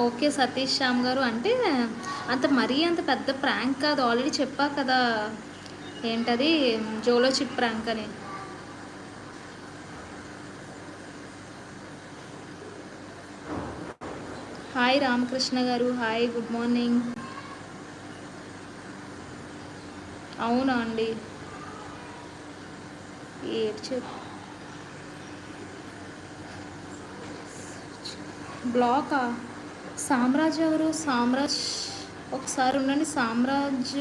Okay. Satish Shyam గారు అంటే అంత మరీ అంత పెద్ద ప్రాంక్ కాదు. ఆల్రెడీ చెప్పా కదా! ఏంటది జోలో చిప్ ప్రాంక్ అని. హాయ్ రామకృష్ణ గారు. Hi good morning. అవునా అండి? ఏటి చెప్ బ్లాకా? సామ్రాజ్ ఎవరు? సామ్రాజ్ ఒకసారి ఉండండి. సామ్రాజ్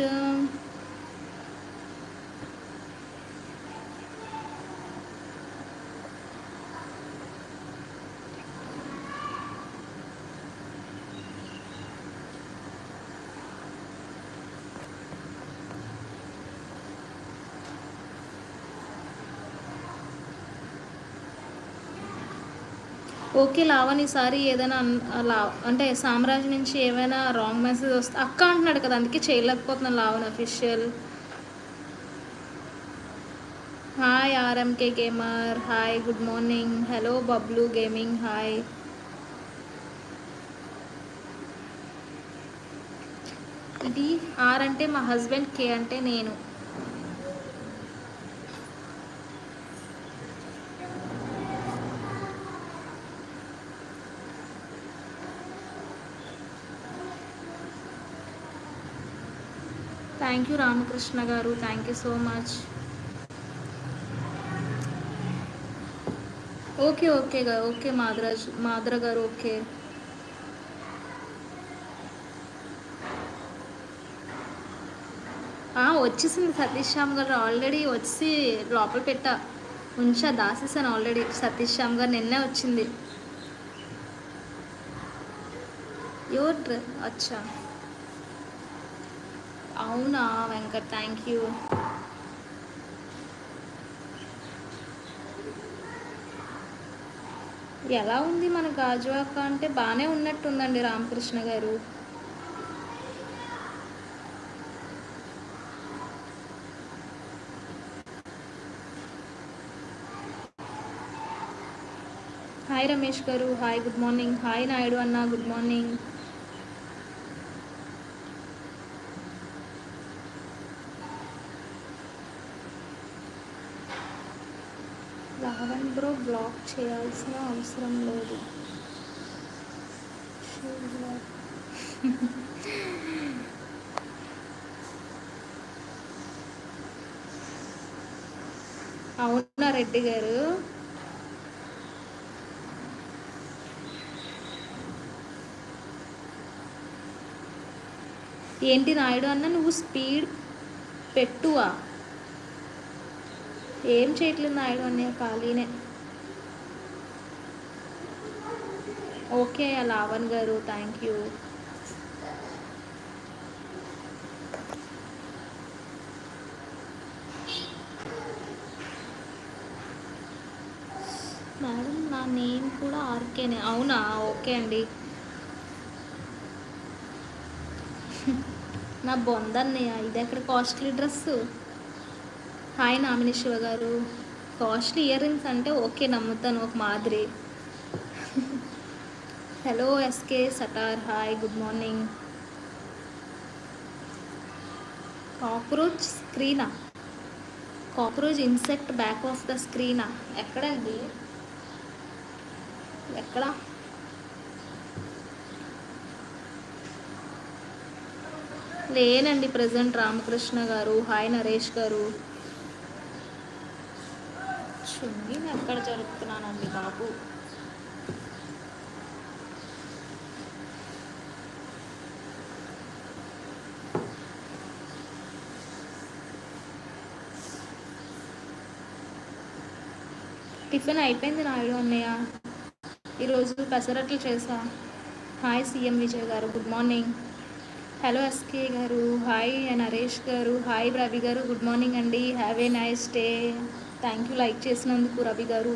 ఓకే లావణ్, ఈసారి ఏదైనా అంటే సామ్రాజ్ నుంచి ఏమైనా రాంగ్ మెసేజ్ వస్తే అక్క అంటున్నాడు కదా, అందుకే చేయలేకపోతున్నాను Lavan official. Hi RMK gamer. Hi good morning. Hello Bablu gaming. Hi. ఇది ఆర్ అంటే మా హస్బెండ్, కే అంటే నేను. Thank you Ramakrishna garu. Thank you so much. Okay okay okay Madra garu. Okay. వచ్చేసింది సతీష్ శ్యామ్ గారు. ఆల్రెడీ వచ్చి లోపల పెట్టా ఉంచా, దాసేసాను ఆల్రెడీ. సతీష్ శ్యామ్ గారు నిన్నే వచ్చింది. అచ్చా అవునా వెంకట్, థ్యాంక్ యూ. ఎలా ఉంది మన గాజువాక? అంటే బాగానే ఉన్నట్టుందండి రామకృష్ణ గారు. Hi Ramesh garu. Hi good morning. Hi Naidu అన్న, good morning. Ravan bro block చేయాల్సిన అవసరం లేదు. అవునా రెడ్డి గారు? ఏంటి నాయుడు అన్న, నువ్వు స్పీడ్ పెట్టువా? ఏం చేయట్లేదు నాయుడు అన్నయ్య, ఖాళీనే. Okay Lavan garu, thank you. Madam నా నేమ్ కూడా ఆర్కేనే. అవునా? ఓకే అండి. నా బొందన్నయ్య, ఇది ఎక్కడ కాస్ట్లీ డ్రెస్సు? హాయ్ నామిని Shiva garu. Costly ear rings అంటే ఓకే, నమ్ముతాను ఒక మాదిరి. Hello SK Sattar. Hi good morning. Cockroach స్క్రీనా? Cockroach insect back of the స్క్రీనా? ఎక్కడండి? ఎక్కడ? లేనండి ప్రజెంట్ రామకృష్ణ గారు. హాయ్ నరేష్ గారు. చున్నీ ఎక్కడ జరుపుతున్నానండి బాబు? టిఫిన్ అయిపోయింది నాయుడు అన్నయ్య. ఈరోజు పెసరట్లు చేసా. హాయ్ సీఎం విజయ్ గారు, గుడ్ మార్నింగ్. హలో ఎస్కే గారు. హాయ్ నరేష్ గారు. హాయ్ రవి గారు, గుడ్ మార్నింగ్ అండి. Have a nice day. Thank you like చేసినందుకు రవి గారు.